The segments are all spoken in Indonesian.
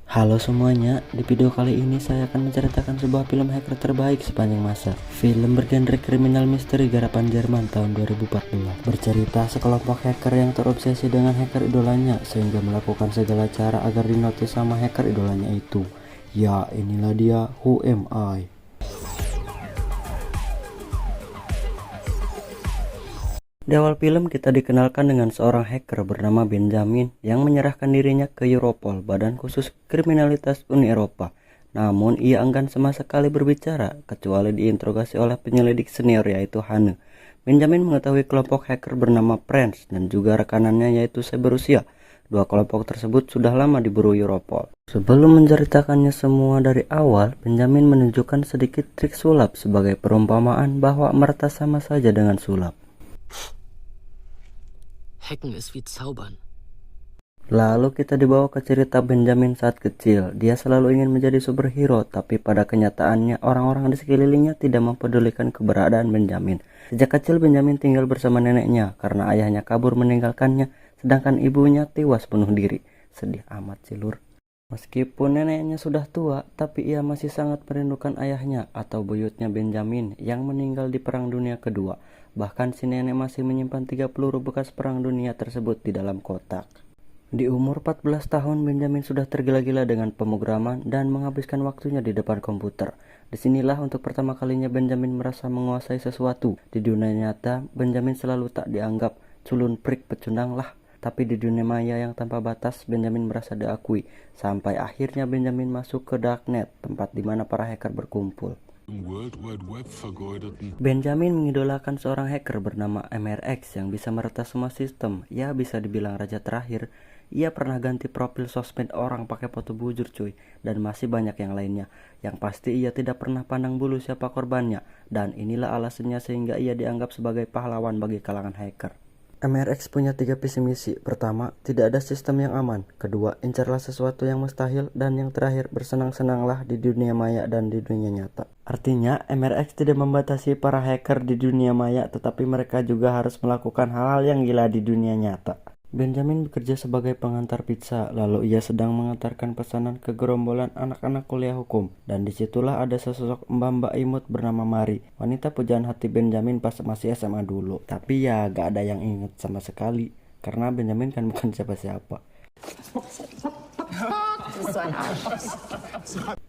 Halo semuanya, di video kali ini saya akan menceritakan sebuah film hacker terbaik sepanjang masa. Film bergenre kriminal misteri garapan Jerman tahun 2014. Bercerita sekelompok hacker yang terobsesi dengan hacker idolanya sehingga melakukan segala cara agar dinotis sama hacker idolanya itu. Ya, inilah dia Who Am I? Di awal film kita dikenalkan dengan seorang hacker bernama Benjamin yang menyerahkan dirinya ke Europol, Badan Khusus Kriminalitas Uni Eropa. Namun ia enggan sama sekali berbicara, kecuali diinterogasi oleh penyelidik senior yaitu Hanne. Benjamin mengetahui kelompok hacker bernama Prince dan juga rekanannya yaitu Seberusia. Dua kelompok tersebut sudah lama diburu Europol. Sebelum menceritakannya semua dari awal, Benjamin menunjukkan sedikit trik sulap sebagai perumpamaan bahwa merta sama saja dengan sulap. Hacken ist wie zaubern. Lalu kita dibawa ke cerita Benjamin saat kecil. Dia selalu ingin menjadi superhero, tapi pada kenyataannya orang-orang di sekelilingnya tidak mempedulikan keberadaan Benjamin. Sejak kecil Benjamin tinggal bersama neneknya karena ayahnya kabur meninggalkannya, sedangkan ibunya tewas bunuh diri. Sedih amat sih lur. Meskipun neneknya sudah tua, tapi ia masih sangat merindukan ayahnya atau buyutnya Benjamin yang meninggal di Perang Dunia Kedua. Bahkan si nenek masih menyimpan 3 peluru bekas Perang Dunia tersebut di dalam kotak. Di umur 14 tahun, Benjamin sudah tergila-gila dengan pemrograman dan menghabiskan waktunya di depan komputer. Disinilah untuk pertama kalinya Benjamin merasa menguasai sesuatu. Di dunia nyata, Benjamin selalu tak dianggap culun prik pecundang lah. Tapi di dunia maya yang tanpa batas, Benjamin merasa diakui. Sampai akhirnya Benjamin masuk ke Darknet, tempat di mana para hacker berkumpul. Benjamin mengidolakan seorang hacker bernama MRX yang bisa meretas semua sistem. Ya bisa dibilang raja terakhir. Ia pernah ganti profil sosmed orang pakai foto bujur cuy. Dan masih banyak yang lainnya. Yang pasti ia tidak pernah pandang bulu siapa korbannya. Dan inilah alasannya sehingga ia dianggap sebagai pahlawan bagi kalangan hacker. MRX punya 3 visi misi. Pertama, tidak ada sistem yang aman. Kedua, incarlah sesuatu yang mustahil. Dan yang terakhir, bersenang-senanglah di dunia maya dan di dunia nyata. Artinya, MRX tidak membatasi para hacker di dunia maya, tetapi mereka juga harus melakukan hal-hal yang gila di dunia nyata. Benjamin bekerja sebagai pengantar pizza, lalu ia sedang mengantarkan pesanan ke gerombolan anak-anak kuliah hukum. Dan disitulah ada sesosok mbak-mbak imut bernama Mari, wanita pujaan hati Benjamin pas masih SMA dulu. Tapi ya gak ada yang inget sama sekali, karena Benjamin kan bukan siapa-siapa.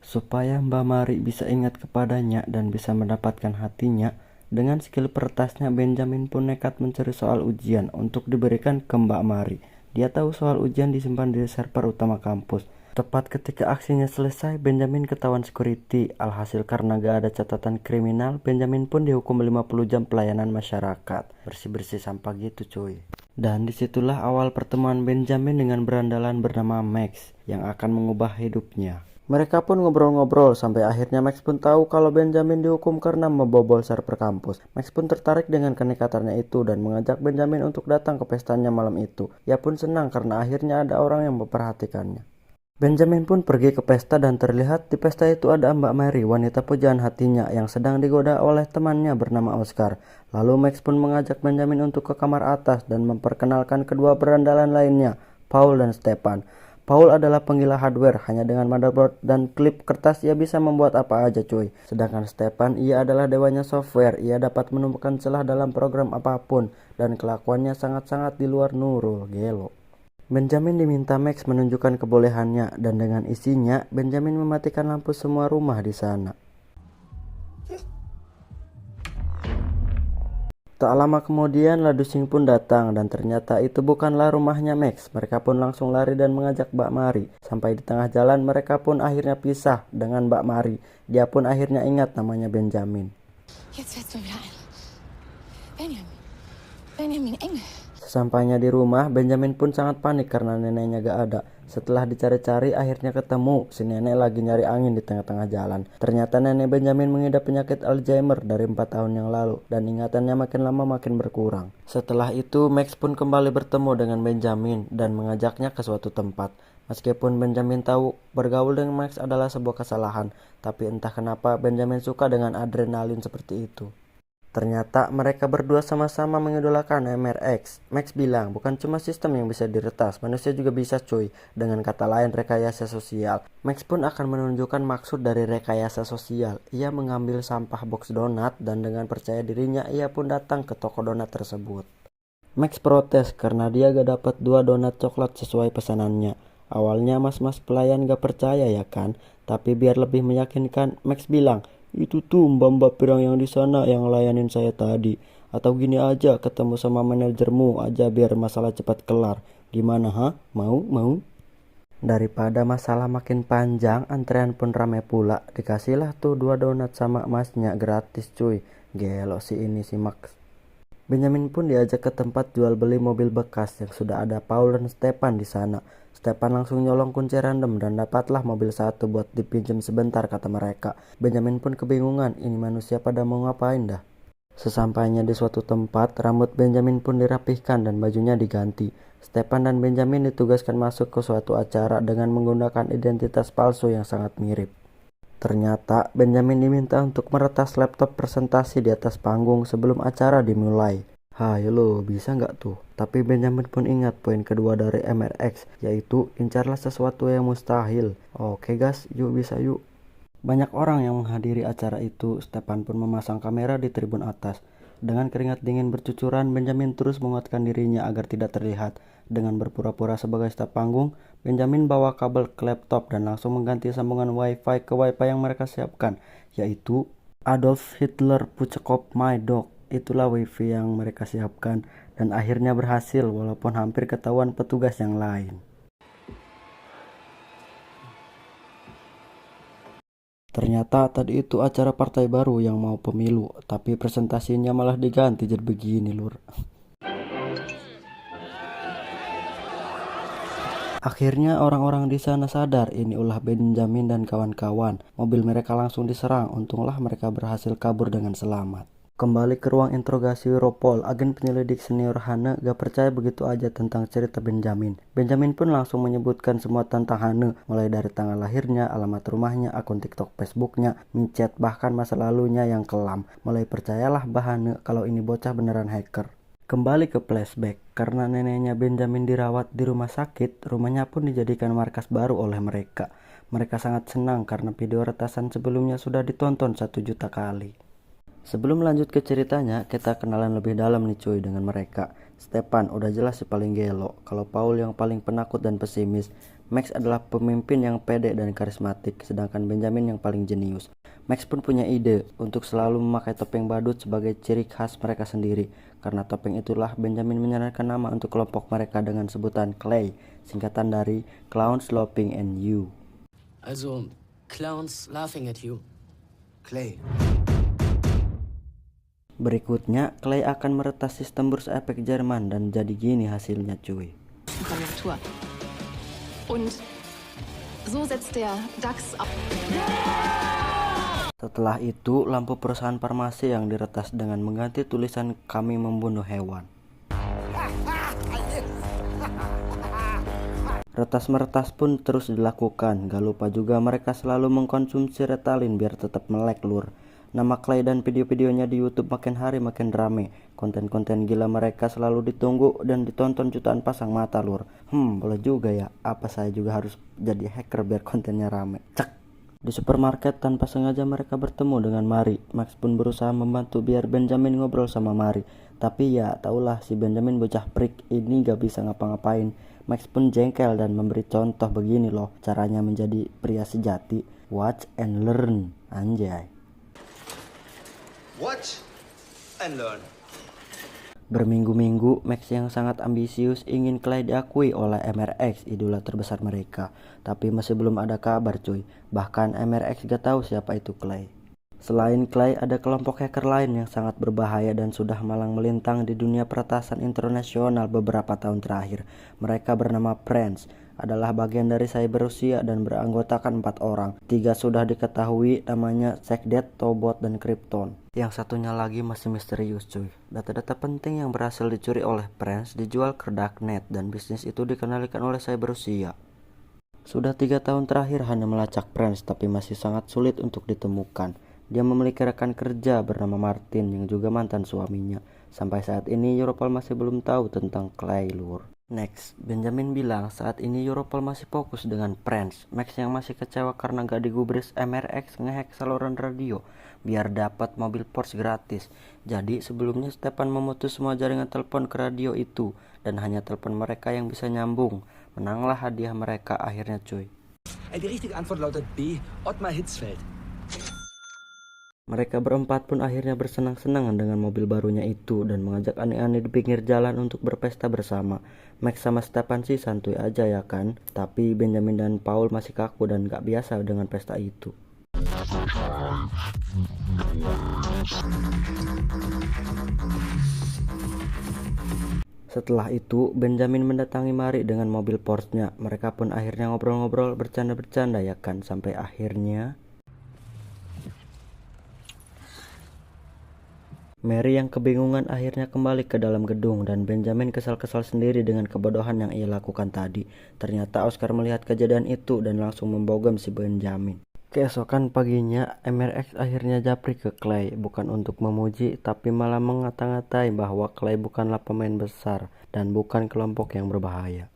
Supaya Mbak Mari bisa ingat kepadanya dan bisa mendapatkan hatinya, dengan skill pertasnya Benjamin pun nekat mencari soal ujian untuk diberikan ke Mbak Mari. Dia tahu soal ujian disimpan di server utama kampus. Tepat ketika aksinya selesai, Benjamin ketahuan security. Alhasil karena gak ada catatan kriminal, Benjamin pun dihukum 50 jam pelayanan masyarakat. Bersih-bersih sampah gitu cuy. Dan disitulah awal pertemuan Benjamin dengan berandalan bernama Max yang akan mengubah hidupnya. Mereka pun ngobrol-ngobrol sampai akhirnya Max pun tahu kalau Benjamin dihukum karena membobol server kampus. Max pun tertarik dengan kenekatannya itu dan mengajak Benjamin untuk datang ke pestanya malam itu. Ia pun senang karena akhirnya ada orang yang memperhatikannya. Benjamin pun pergi ke pesta dan terlihat di pesta itu ada Mbak Mary, wanita pujaan hatinya yang sedang digoda oleh temannya bernama Oscar. Lalu Max pun mengajak Benjamin untuk ke kamar atas dan memperkenalkan kedua berandalan lainnya, Paul dan Stefan. Paul adalah penggila hardware, hanya dengan motherboard dan klip kertas ia bisa membuat apa aja cuy. Sedangkan Stefan, ia adalah dewanya software, ia dapat menemukan celah dalam program apapun dan kelakuannya sangat-sangat di luar Nurul, gelo. Benjamin diminta Max menunjukkan kebolehannya dan dengan isinya, Benjamin mematikan lampu semua rumah di sana. Tak lama kemudian Ladusing pun datang dan ternyata itu bukanlah rumahnya Max. Mereka pun langsung lari dan mengajak Mbak Mari. Sampai di tengah jalan mereka pun akhirnya pisah dengan Mbak Mari. Dia pun akhirnya ingat namanya Benjamin. Benjamin Engel. Sesampainya di rumah, Benjamin pun sangat panik karena neneknya gak ada. Setelah dicari-cari akhirnya ketemu, si nenek lagi nyari angin di tengah-tengah jalan. Ternyata nenek Benjamin mengidap penyakit Alzheimer dari 4 tahun yang lalu dan ingatannya makin lama makin berkurang. Setelah itu Max pun kembali bertemu dengan Benjamin dan mengajaknya ke suatu tempat. Meskipun Benjamin tahu bergaul dengan Max adalah sebuah kesalahan, tapi entah kenapa Benjamin suka dengan adrenalin seperti itu. Ternyata mereka berdua sama-sama mengidolakan MRX. Max bilang, bukan cuma sistem yang bisa diretas, manusia juga bisa cuy. Dengan kata lain, rekayasa sosial. Max pun akan menunjukkan maksud dari rekayasa sosial. Ia mengambil sampah box donat dan dengan percaya dirinya ia pun datang ke toko donat tersebut. Max protes karena dia gak dapat 2 donat coklat sesuai pesanannya. Awalnya mas-mas pelayan gak percaya ya kan, tapi biar lebih meyakinkan, Max bilang, itu tuh mbak-mbak pirang yang di sana yang layanin saya tadi. Atau gini aja, ketemu sama manajermu aja biar masalah cepat kelar. Gimana ha? Mau? Daripada masalah makin panjang, antrean pun rame pula. Dikasihlah tuh 2 donat sama emasnya gratis cuy. Gelo si ini si Max. Benjamin pun diajak ke tempat jual beli mobil bekas yang sudah ada Paul dan Stepan di sana. Stepan langsung nyolong kunci random dan dapatlah mobil satu buat dipinjam sebentar kata mereka. Benjamin pun kebingungan, ini manusia pada mau ngapain dah. Sesampainya di suatu tempat, rambut Benjamin pun dirapihkan dan bajunya diganti. Stepan dan Benjamin ditugaskan masuk ke suatu acara dengan menggunakan identitas palsu yang sangat mirip. Ternyata Benjamin diminta untuk meretas laptop presentasi di atas panggung sebelum acara dimulai. Hayo lo, bisa nggak tuh? Tapi Benjamin pun ingat poin kedua dari MRX, yaitu incarlah sesuatu yang mustahil. Oke guys, yuk bisa yuk. Banyak orang yang menghadiri acara itu. Stepan pun memasang kamera di tribun atas. Dengan keringat dingin bercucuran, Benjamin terus menguatkan dirinya agar tidak terlihat. Dengan berpura-pura sebagai staf panggung, Benjamin bawa kabel ke laptop dan langsung mengganti sambungan wifi ke wifi yang mereka siapkan, yaitu Adolf Hitler Puchkov My Dog. Itulah wifi yang mereka siapkan dan akhirnya berhasil walaupun hampir ketahuan petugas yang lain. Ternyata tadi itu acara partai baru yang mau pemilu, tapi presentasinya malah diganti jadi begini lur. Akhirnya orang-orang di sana sadar ini ulah Benjamin dan kawan-kawan. Mobil mereka langsung diserang, untunglah mereka berhasil kabur dengan selamat. Kembali ke ruang interogasi Europol, agen penyelidik senior Hane gak percaya begitu aja tentang cerita Benjamin. Benjamin pun langsung menyebutkan semua tentang Hane, mulai dari tanggal lahirnya, alamat rumahnya, akun TikTok Facebooknya, micet, bahkan masa lalunya yang kelam. Mulai percayalah Hane kalau ini bocah beneran hacker. Kembali ke flashback, karena neneknya Benjamin dirawat di rumah sakit, rumahnya pun dijadikan markas baru oleh mereka. Mereka sangat senang karena video retasan sebelumnya sudah ditonton 1 juta kali. Sebelum lanjut ke ceritanya, kita kenalan lebih dalam nih cuy dengan mereka. Stepan udah jelas si paling gelo, kalau Paul yang paling penakut dan pesimis. Max adalah pemimpin yang pede dan karismatik, sedangkan Benjamin yang paling jenius. Max pun punya ide untuk selalu memakai topeng badut sebagai ciri khas mereka sendiri. Karena topeng itulah Benjamin menyarankan nama untuk kelompok mereka dengan sebutan Clay, singkatan dari Clowns Laughing at You. Also, Clowns laughing at you. Clay. Berikutnya, Clay akan meretas sistem Bursa Efek Jerman dan jadi gini hasilnya cuy. Konjunktur. Und so setzt der DAX ab. Setelah itu, lampu perusahaan farmasi yang diretas dengan mengganti tulisan "Kami membunuh hewan". Retas-meretas pun terus dilakukan. Gak lupa juga mereka selalu mengkonsumsi Ritalin biar tetap melek lur. Nama Clay dan video-videonya di YouTube makin hari makin rame. Konten-konten gila mereka selalu ditunggu dan ditonton jutaan pasang mata lur. Boleh juga ya. Apa saya juga harus jadi hacker biar kontennya rame. Cek. Di supermarket tanpa sengaja mereka bertemu dengan Mari. Max pun berusaha membantu biar Benjamin ngobrol sama Mari. Tapi ya taulah si Benjamin bocah prik ini gak bisa ngapa-ngapain. Max pun jengkel dan memberi contoh begini loh caranya menjadi pria sejati. Watch and learn. Anjay. Watch and learn. Berminggu-minggu, Max yang sangat ambisius ingin Clay diakui oleh MRX, idola terbesar mereka. Tapi masih belum ada kabar cuy. Bahkan MRX gak tahu siapa itu Clay. Selain Clay, ada kelompok hacker lain yang sangat berbahaya dan sudah malang melintang di dunia peretasan internasional beberapa tahun terakhir. Mereka bernama Friends, adalah bagian dari cyber Rusia dan beranggotakan 4 orang. 3 sudah diketahui namanya Sekdet, Tobot, dan Krypton. Yang satunya lagi masih misterius cuy. Data-data penting yang berhasil dicuri oleh Friends dijual ke Darknet dan bisnis itu dikendalikan oleh cyber Rusia. Sudah 3 tahun terakhir hanya melacak Friends tapi masih sangat sulit untuk ditemukan. Dia memiliki rekan kerja bernama Martin yang juga mantan suaminya. Sampai saat ini Europol masih belum tahu tentang Clay Lure. Next, Benjamin bilang saat ini Europol masih fokus dengan Prince. Max yang masih kecewa karena gak digubris MRX ngehack saluran radio biar dapat mobil Porsche gratis. Jadi sebelumnya Stefan memutus semua jaringan telepon ke radio itu dan hanya telepon mereka yang bisa nyambung. Menanglah hadiah mereka akhirnya cuy. Die richtige Antwort lautet B. Ottmar Hitzfeld. Mereka berempat pun akhirnya bersenang-senang dengan mobil barunya itu dan mengajak aneh-aneh di pinggir jalan untuk berpesta bersama. Max sama Stefan sih santuy aja ya kan, tapi Benjamin dan Paul masih kaku dan gak biasa dengan pesta itu. Setelah itu, Benjamin mendatangi Mary dengan mobil Porsche-nya. Mereka pun akhirnya ngobrol-ngobrol, bercanda-bercanda ya kan, sampai akhirnya Mary yang kebingungan akhirnya kembali ke dalam gedung dan Benjamin kesal-kesal sendiri dengan kebodohan yang ia lakukan tadi. Ternyata Oscar melihat kejadian itu dan langsung membogam si Benjamin. Keesokan paginya, MRX akhirnya japri ke Clay, bukan untuk memuji tapi malah mengata-ngatai bahwa Clay bukanlah pemain besar dan bukan kelompok yang berbahaya.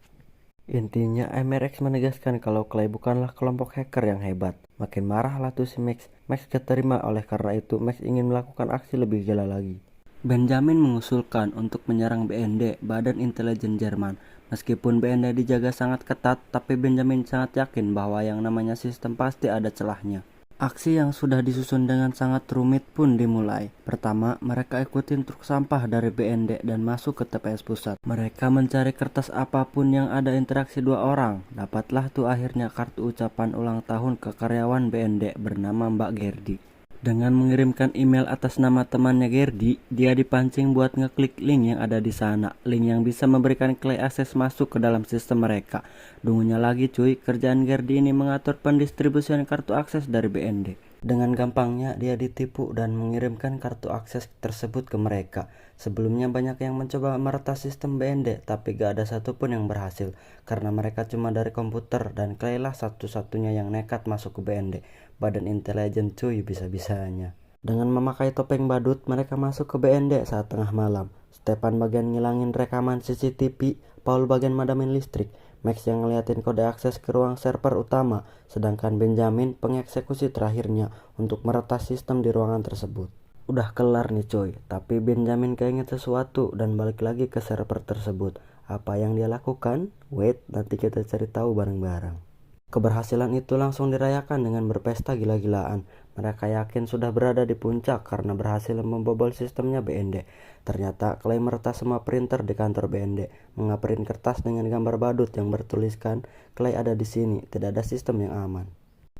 Intinya MRX menegaskan kalau Clay bukanlah kelompok hacker yang hebat. Makin marahlah tuh si Max. Max keterima, oleh karena itu Max ingin melakukan aksi lebih gila lagi. Benjamin mengusulkan untuk menyerang BND, Badan Intelijen Jerman. Meskipun BND dijaga sangat ketat, tapi Benjamin sangat yakin bahwa yang namanya sistem pasti ada celahnya. Aksi yang sudah disusun dengan sangat rumit pun dimulai. Pertama, mereka ikutin truk sampah dari BND dan masuk ke TPS pusat. Mereka mencari kertas apapun yang ada interaksi dua orang. Dapatlah tuh akhirnya kartu ucapan ulang tahun ke karyawan BND bernama Mbak Gerdi. Dengan mengirimkan email atas nama temannya Gerdi, dia dipancing buat ngeklik link yang ada di sana. Link yang bisa memberikan Clay akses masuk ke dalam sistem mereka. Dungunya lagi cuy, kerjaan Gerdi ini mengatur pendistribusian kartu akses dari BND. Dengan gampangnya dia ditipu dan mengirimkan kartu akses tersebut ke mereka. Sebelumnya banyak yang mencoba meretas sistem BND, tapi gak ada satupun yang berhasil. Karena mereka cuma dari komputer dan Clay lah satu-satunya yang nekat masuk ke BND. Badan Intelijen cuy bisa-bisanya. Dengan memakai topeng badut, mereka masuk ke BND saat tengah malam. Stefan bagian ngilangin rekaman CCTV, Paul bagian madamin listrik, Max yang ngeliatin kode akses ke ruang server utama, sedangkan Benjamin pengeksekusi terakhirnya untuk meretas sistem di ruangan tersebut. Udah kelar nih coy, tapi Benjamin keinget sesuatu dan balik lagi ke server tersebut. Apa yang dia lakukan? Wait, nanti kita cari tahu bareng-bareng. Keberhasilan itu langsung dirayakan dengan berpesta gila-gilaan. Mereka yakin sudah berada di puncak karena berhasil membobol sistemnya BND. Ternyata Clay meretas semua printer di kantor BND, mengaprint kertas dengan gambar badut yang bertuliskan Clay ada di sini, tidak ada sistem yang aman.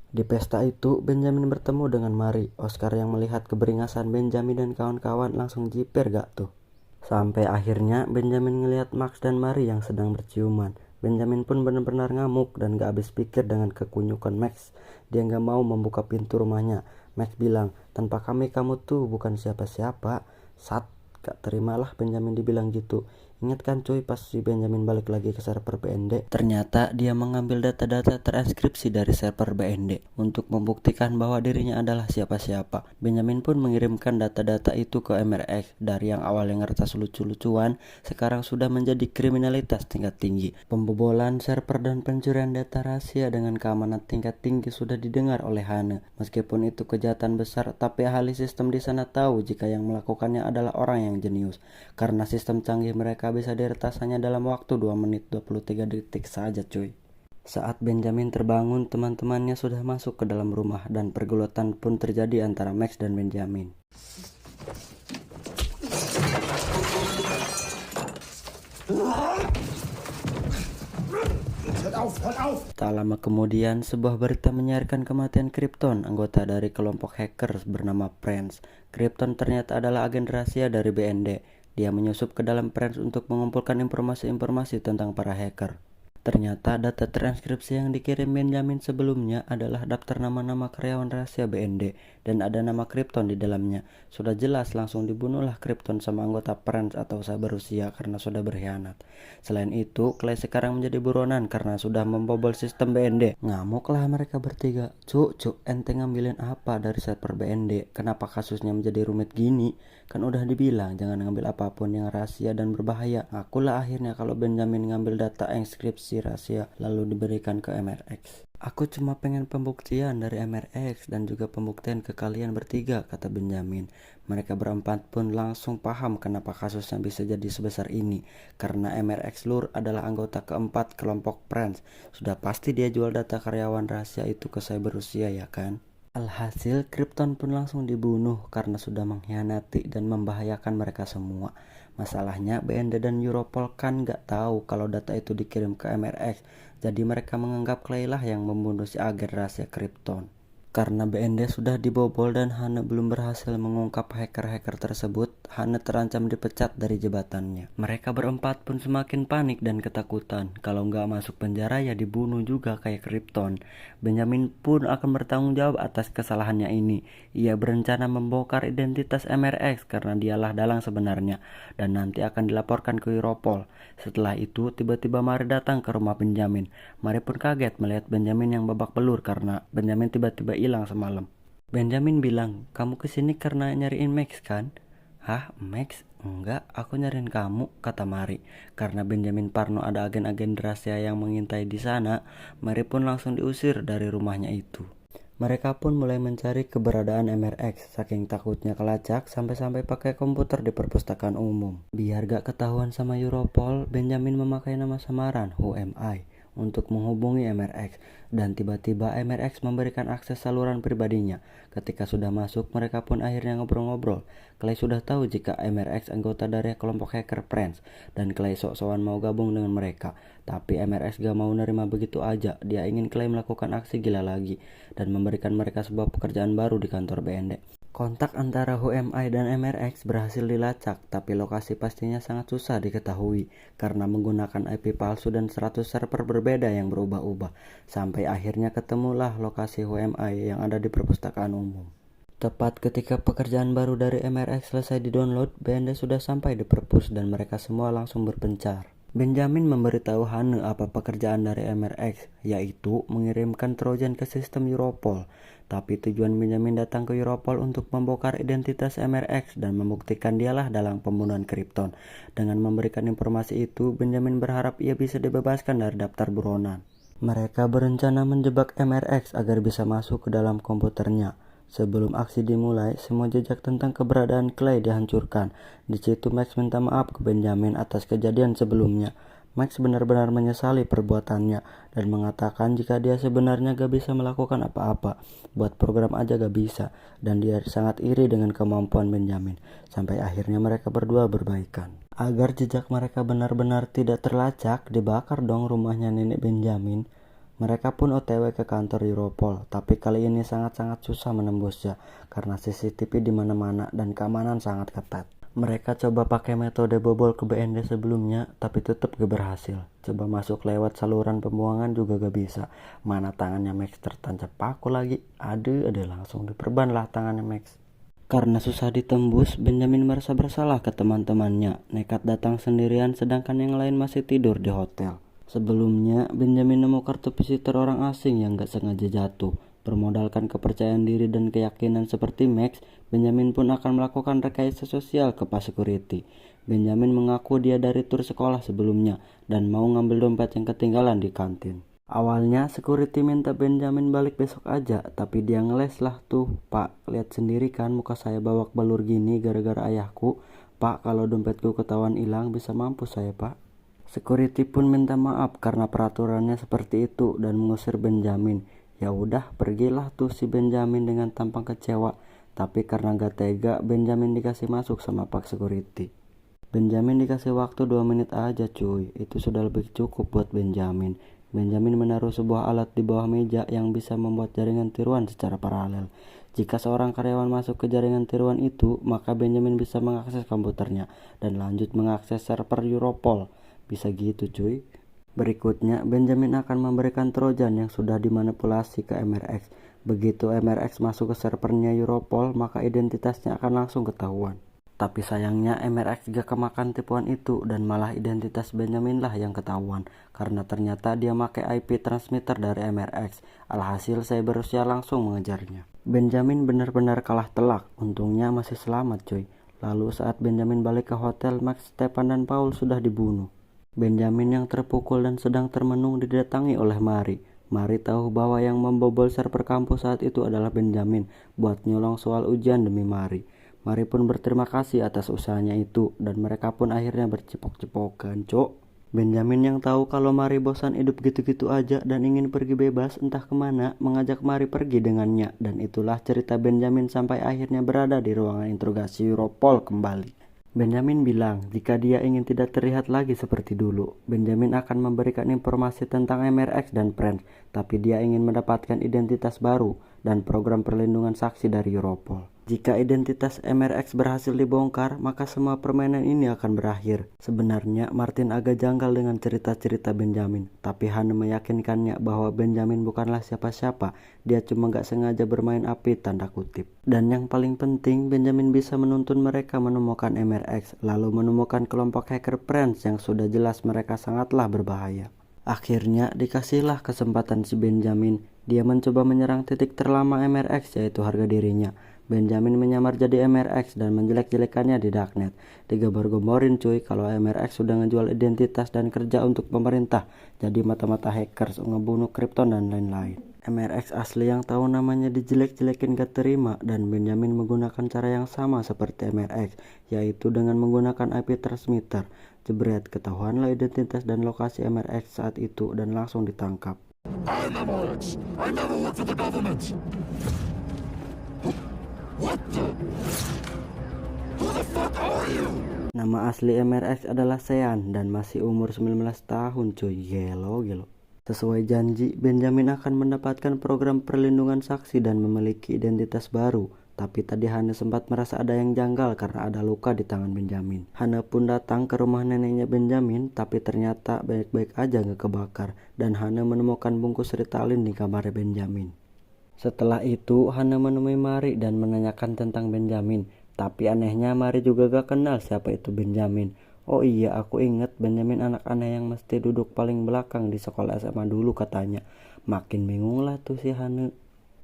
Di pesta itu, Benjamin bertemu dengan Mary. Oscar yang melihat keberingasan Benjamin dan kawan-kawan langsung jiper gak tuh. Sampai akhirnya Benjamin ngelihat Max dan Mary yang sedang berciuman. Benjamin pun benar-benar ngamuk dan gak habis pikir dengan kekunyukan Max. Dia gak mau membuka pintu rumahnya. Max bilang, tanpa kami kamu tuh bukan siapa-siapa. Gak terimalah Benjamin dibilang gitu. Ingat kan cuy pas si Benjamin balik lagi ke server BND, ternyata dia mengambil data-data terenkripsi dari server BND untuk membuktikan bahwa dirinya adalah siapa-siapa. Benjamin pun mengirimkan data-data itu ke MRX. Dari yang awalnya ngertas lucu-lucuan, sekarang sudah menjadi kriminalitas tingkat tinggi. Pembobolan server dan pencurian data rahasia dengan keamanan tingkat tinggi sudah didengar oleh Hane. Meskipun itu kejahatan besar, tapi ahli sistem di sana tahu jika yang melakukannya adalah orang yang jenius. Karena sistem canggih mereka bisa diretas hanya dalam waktu 2 menit 23 detik saja cuy. Saat Benjamin terbangun, teman-temannya sudah masuk ke dalam rumah dan pergulatan pun terjadi antara Max dan Benjamin. Tak lama kemudian, sebuah berita menyiarkan kematian Krypton, anggota dari kelompok hacker bernama Prince. Krypton ternyata adalah agen rahasia dari BND. Dia menyusup ke dalam Prince untuk mengumpulkan informasi-informasi tentang para hacker. Ternyata data transkripsi yang dikirim Benjamin sebelumnya adalah daftar nama-nama karyawan rahasia BND dan ada nama Krypton di dalamnya. Sudah jelas langsung dibunuhlah Krypton sama anggota Friends atau sahabat Rusia karena sudah berkhianat. Selain itu, Clay sekarang menjadi buronan karena sudah membobol sistem BND. Ngamuklah mereka bertiga. Cuk, ente ngambilin apa dari server BND? Kenapa kasusnya menjadi rumit gini? Kan udah dibilang jangan ngambil apapun yang rahasia dan berbahaya. Akulah akhirnya kalau Benjamin ngambil data enkripsi rahasia lalu diberikan ke MRX. Aku cuma pengen pembuktian dari MRX dan juga pembuktian ke kalian bertiga, kata Benjamin. Mereka berempat pun langsung paham kenapa kasusnya bisa jadi sebesar ini. Karena MRX Lur adalah anggota keempat kelompok Friends. Sudah pasti dia jual data karyawan rahasia itu ke cyber Rusia ya kan? Alhasil Krypton pun langsung dibunuh karena sudah mengkhianati dan membahayakan mereka semua. Masalahnya BND dan Europol kan gak tahu kalau data itu dikirim ke MRX. Jadi mereka menganggap Clay lah yang membunuh si agen rahasia Krypton. Karena BND sudah dibobol dan Hane belum berhasil mengungkap hacker-hacker tersebut, Hane terancam dipecat dari jabatannya. Mereka berempat pun semakin panik dan ketakutan. Kalau nggak masuk penjara ya dibunuh juga kayak Krypton. Benjamin pun akan bertanggung jawab atas kesalahannya ini. Ia berencana membongkar identitas MRX karena dialah dalang sebenarnya dan nanti akan dilaporkan ke Europol. Setelah itu tiba-tiba Mari datang ke rumah Benjamin. Mari pun kaget melihat Benjamin yang babak belur karena Benjamin tiba-tiba hilang semalam. Benjamin bilang, kamu kesini karena nyariin Max kan? Hah, Max? Enggak, aku nyariin kamu, kata Mari. Karena Benjamin Parno ada agen-agen rahasia yang mengintai di sana, Mari pun langsung diusir dari rumahnya itu. Mereka pun mulai mencari keberadaan MRX, saking takutnya kelacak sampai-sampai pakai komputer di perpustakaan umum. Biar gak ketahuan sama Europol, Benjamin memakai nama samaran, Who Am I, untuk menghubungi MRX, dan tiba-tiba MRX memberikan akses saluran pribadinya. Ketika sudah masuk, mereka pun akhirnya ngobrol-ngobrol. Clay sudah tahu jika MRX anggota dari kelompok hacker Friends, dan Clay sok-sokan mau gabung dengan mereka. Tapi MRX gak mau nerima begitu aja. Dia ingin Clay melakukan aksi gila lagi dan memberikan mereka sebuah pekerjaan baru di kantor BND. Kontak antara HMI dan MRX berhasil dilacak, tapi lokasi pastinya sangat susah diketahui karena menggunakan IP palsu dan 100 server berbeda yang berubah-ubah. Sampai akhirnya ketemulah lokasi HMI yang ada di perpustakaan umum. Tepat ketika pekerjaan baru dari MRX selesai di-download, BND sudah sampai di perpus dan mereka semua langsung berpencar. Benjamin memberitahu Hane apa pekerjaan dari MRX, yaitu mengirimkan Trojan ke sistem Europol. Tapi tujuan Benjamin datang ke Europol untuk membongkar identitas MRX dan membuktikan dialah dalang pembunuhan Krypton. Dengan memberikan informasi itu, Benjamin berharap ia bisa dibebaskan dari daftar buronan. Mereka berencana menjebak MRX agar bisa masuk ke dalam komputernya. Sebelum aksi dimulai, semua jejak tentang keberadaan Clay dihancurkan. Di situ Max minta maaf ke Benjamin atas kejadian sebelumnya. Max benar-benar menyesali perbuatannya dan mengatakan jika dia sebenarnya gak bisa melakukan apa-apa, buat program aja gak bisa, dan dia sangat iri dengan kemampuan Benjamin. Sampai akhirnya mereka berdua berbaikan. Agar jejak mereka benar-benar tidak terlacak, dibakar dong rumahnya nenek Benjamin. Mereka pun OTW ke kantor Europol, tapi kali ini sangat-sangat susah menembusnya karena CCTV di mana-mana dan keamanan sangat ketat. Mereka coba pakai metode bobol ke BND sebelumnya, tapi tetap gak berhasil. Coba masuk lewat saluran pembuangan juga gak bisa. Mana tangannya Max tertancap paku lagi. Aduh, langsung diperban lah tangannya Max. Karena susah ditembus, Benjamin merasa bersalah ke teman-temannya. Nekat datang sendirian sedangkan yang lain masih tidur di hotel. Sebelumnya, Benjamin nemu kartu visitor orang asing yang gak sengaja jatuh. Bermodalkan kepercayaan diri dan keyakinan seperti Max, Benjamin pun akan melakukan rekayasa sosial ke pas security. Benjamin mengaku dia dari tur sekolah sebelumnya dan mau ngambil dompet yang ketinggalan di kantin. Awalnya security minta Benjamin balik besok aja, tapi dia ngeles lah tuh. Pak, lihat sendiri kan muka saya bawak belur gini gara-gara ayahku. Pak, kalau dompetku ketahuan hilang bisa mampus saya, Pak. Security pun minta maaf karena peraturannya seperti itu dan mengusir Benjamin. Ya udah, pergilah tuh si Benjamin dengan tampang kecewa. Tapi karena gak tega, Benjamin dikasih masuk sama Pak Security. Benjamin dikasih waktu 2 menit aja cuy. Itu sudah lebih cukup buat Benjamin. Benjamin menaruh sebuah alat di bawah meja yang bisa membuat jaringan tiruan secara paralel. Jika seorang karyawan masuk ke jaringan tiruan itu, maka Benjamin bisa mengakses komputernya dan lanjut mengakses server Europol. Bisa gitu cuy. Berikutnya, Benjamin akan memberikan Trojan yang sudah dimanipulasi ke MRX. Begitu MRX masuk ke servernya Europol, maka identitasnya akan langsung ketahuan. Tapi sayangnya MRX gak kemakan tipuan itu dan malah identitas Benjamin lah yang ketahuan. Karena ternyata dia pakai IP transmitter dari MRX. Alhasil Cyber Rusia langsung mengejarnya. Benjamin benar-benar kalah telak, untungnya masih selamat cuy. Lalu saat Benjamin balik ke hotel, Max, Stepan dan Paul sudah dibunuh. Benjamin yang terpukul dan sedang termenung didatangi oleh Mari. Mari tahu bahwa yang membobol server kampus saat itu adalah Benjamin buat nyolong soal ujian demi Mari. Mari pun berterima kasih atas usahanya itu dan mereka pun akhirnya bercipok-cipokan, cok. Benjamin yang tahu kalau Mari bosan hidup gitu-gitu aja dan ingin pergi bebas entah kemana, mengajak Mari pergi dengannya. Dan itulah cerita Benjamin sampai akhirnya berada di ruangan interogasi Europol kembali. Benjamin bilang jika dia ingin tidak terlihat lagi seperti dulu, Benjamin akan memberikan informasi tentang MRX dan Friends, tapi dia ingin mendapatkan identitas baru dan program perlindungan saksi dari Europol. Jika identitas MRX berhasil dibongkar, maka semua permainan ini akan berakhir. Sebenarnya Martin agak janggal dengan cerita-cerita Benjamin, tapi Hane meyakinkannya bahwa Benjamin bukanlah siapa-siapa, dia cuma gak sengaja bermain api tanda kutip. Dan yang paling penting, Benjamin bisa menuntun mereka menemukan MRX, lalu menemukan kelompok hacker Friends yang sudah jelas mereka sangatlah berbahaya. Akhirnya dikasihlah kesempatan si Benjamin, dia mencoba menyerang titik terlama MRX yaitu harga dirinya. Benjamin menyamar jadi MRX dan menjelek-jelekannya di darknet. Digembar-gemborin cuy kalau MRX sudah ngejual identitas dan kerja untuk pemerintah, jadi mata-mata hackers, ngebunuh Krypton dan lain-lain. MRX asli yang tahu namanya dijelek-jelekin gak terima dan Benjamin menggunakan cara yang sama seperti MRX, yaitu dengan menggunakan IP transmitter. Jebret, ketahuanlah identitas dan lokasi MRX saat itu dan langsung ditangkap. I'm MRX. I never worked for the government. What the? Who the fuck are you? Nama asli MRX adalah Sean dan masih umur 19 tahun cuy. Gelo. Sesuai janji, Benjamin akan mendapatkan program perlindungan saksi dan memiliki identitas baru. Tapi tadi Hane sempat merasa ada yang janggal karena ada luka di tangan Benjamin. Hane pun datang ke rumah neneknya Benjamin, tapi ternyata baik-baik aja gak kebakar. Dan Hane menemukan bungkus Ritalin di kamar Benjamin. Setelah itu, Hane menemui Mari dan menanyakan tentang Benjamin. Tapi anehnya Mari juga gak kenal siapa itu Benjamin. Oh iya, aku inget Benjamin anak aneh yang mesti duduk paling belakang di sekolah SMA dulu katanya. Makin bingung lah tuh si Hane.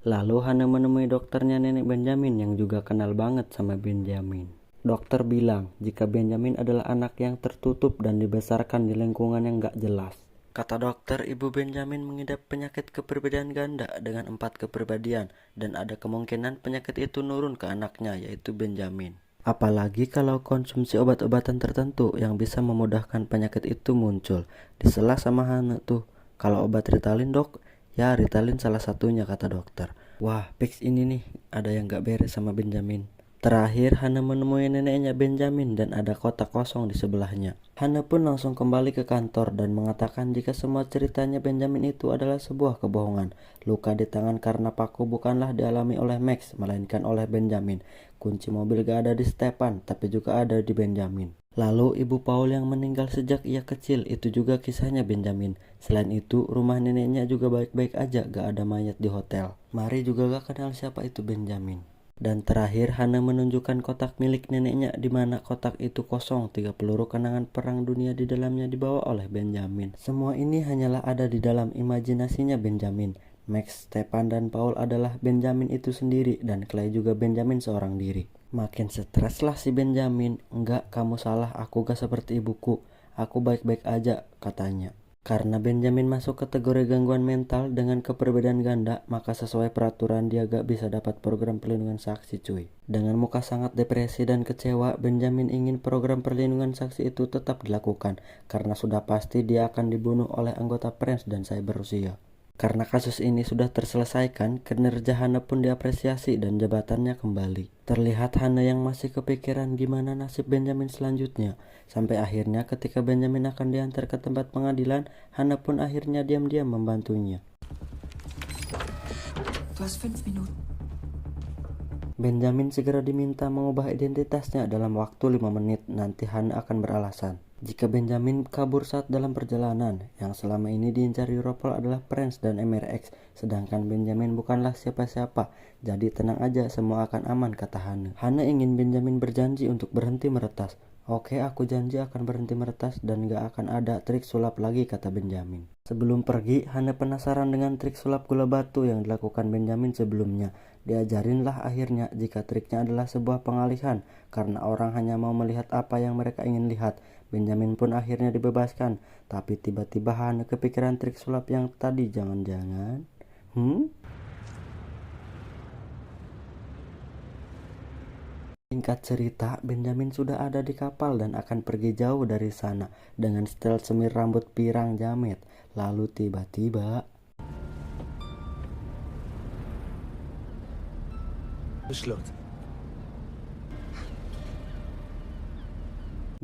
Lalu Hane menemui dokternya nenek Benjamin yang juga kenal banget sama Benjamin. Dokter bilang jika Benjamin adalah anak yang tertutup dan dibesarkan di lingkungan yang gak jelas. Kata dokter, ibu Benjamin mengidap penyakit kepribadian ganda dengan 4 kepribadian dan ada kemungkinan penyakit itu nurun ke anaknya yaitu Benjamin. Apalagi kalau konsumsi obat-obatan tertentu yang bisa memudahkan penyakit itu muncul. Disela sama Hane tuh. Kalau obat Ritalin dok, ya Ritalin salah satunya kata dokter. Wah fix ini nih, ada yang gak beres sama Benjamin. Terakhir Hane menemui neneknya Benjamin dan ada kotak kosong di sebelahnya. Hane pun langsung kembali ke kantor dan mengatakan jika semua ceritanya Benjamin itu adalah sebuah kebohongan. Luka di tangan karena paku bukanlah dialami oleh Max, melainkan oleh Benjamin. Kunci mobil gak ada di Stepan, tapi juga ada di Benjamin. Lalu ibu Paul yang meninggal sejak ia kecil, itu juga kisahnya Benjamin. Selain itu, rumah neneknya juga baik-baik aja, gak ada mayat di hotel. Mari juga gak kenal siapa itu Benjamin. Dan terakhir Hane menunjukkan kotak milik neneknya di mana kotak itu kosong, 3 peluru kenangan perang dunia di dalamnya dibawa oleh Benjamin. Semua ini hanyalah ada di dalam imajinasinya Benjamin. Max, Stepan dan Paul adalah Benjamin itu sendiri dan Clay juga Benjamin seorang diri. Makin stres lah si Benjamin. Enggak, kamu salah, aku gak seperti ibuku. Aku baik-baik aja katanya. Karena Benjamin masuk kategori gangguan mental dengan kepribadian ganda, maka sesuai peraturan dia gak bisa dapat program perlindungan saksi cuy. Dengan muka sangat depresi dan kecewa, Benjamin ingin program perlindungan saksi itu tetap dilakukan, karena sudah pasti dia akan dibunuh oleh anggota Friends dan Cyber Rusia. Karena kasus ini sudah terselesaikan, kinerja Hane pun diapresiasi dan jabatannya kembali. Terlihat Hane yang masih kepikiran gimana nasib Benjamin selanjutnya. Sampai akhirnya ketika Benjamin akan diantar ke tempat pengadilan, Hane pun akhirnya diam-diam membantunya. Du hast 5 Minuten. Benjamin segera diminta mengubah identitasnya dalam waktu 5 menit, nanti Hane akan beralasan. Jika Benjamin kabur saat dalam perjalanan, yang selama ini diincar Europol adalah Prince dan MRX, sedangkan Benjamin bukanlah siapa-siapa. Jadi tenang aja, semua akan aman, kata Hane. Hane ingin Benjamin berjanji untuk berhenti meretas. Oke, aku janji akan berhenti meretas dan gak akan ada trik sulap lagi, kata Benjamin. Sebelum pergi, Hane penasaran dengan trik sulap gula batu yang dilakukan Benjamin sebelumnya. Diajarinlah akhirnya jika triknya adalah sebuah pengalihan, karena orang hanya mau melihat apa yang mereka ingin lihat. Benjamin pun akhirnya dibebaskan, tapi tiba-tiba Hane kepikiran trik sulap yang tadi. Jangan-jangan Singkat cerita, Benjamin sudah ada di kapal dan akan pergi jauh dari sana dengan setel semir rambut pirang jamet. Lalu tiba-tiba Beschluss.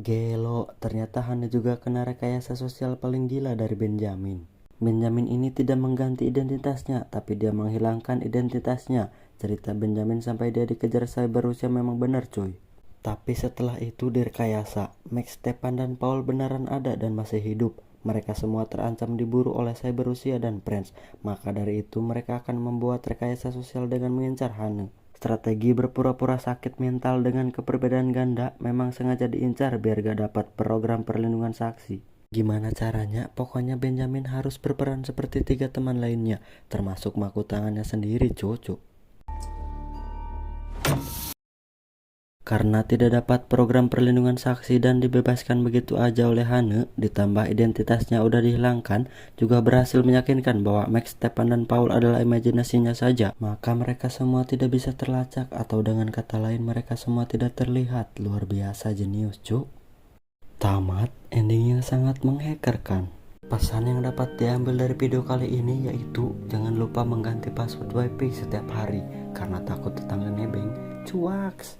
gelo, ternyata Hane juga kena rekayasa sosial paling gila dari Benjamin. Benjamin ini tidak mengganti identitasnya, tapi dia menghilangkan identitasnya. Cerita Benjamin sampai dia dikejar cyber Rusia memang benar cuy. Tapi setelah itu direkayasa, Max, Stepan, dan Paul beneran ada dan masih hidup. Mereka semua terancam diburu oleh cyber Rusia dan Prince. Maka dari itu mereka akan membuat rekayasa sosial dengan mengincar Hane. Strategi berpura-pura sakit mental dengan keperbedaan ganda memang sengaja diincar biar gak dapat program perlindungan saksi. Gimana caranya? Pokoknya Benjamin harus berperan seperti 3 teman lainnya, termasuk maku tangannya sendiri, cucu. Karena tidak dapat program perlindungan saksi dan dibebaskan begitu aja oleh Hane, ditambah identitasnya udah dihilangkan, juga berhasil meyakinkan bahwa Max, Stepan, dan Paul adalah imajinasinya saja. Maka mereka semua tidak bisa terlacak, atau dengan kata lain mereka semua tidak terlihat. Luar biasa jenius, cuk. Tamat, endingnya sangat menghakerkan. Pesan yang dapat diambil dari video kali ini yaitu jangan lupa mengganti password WiFi setiap hari karena takut tetangga nebeng. Cuaks.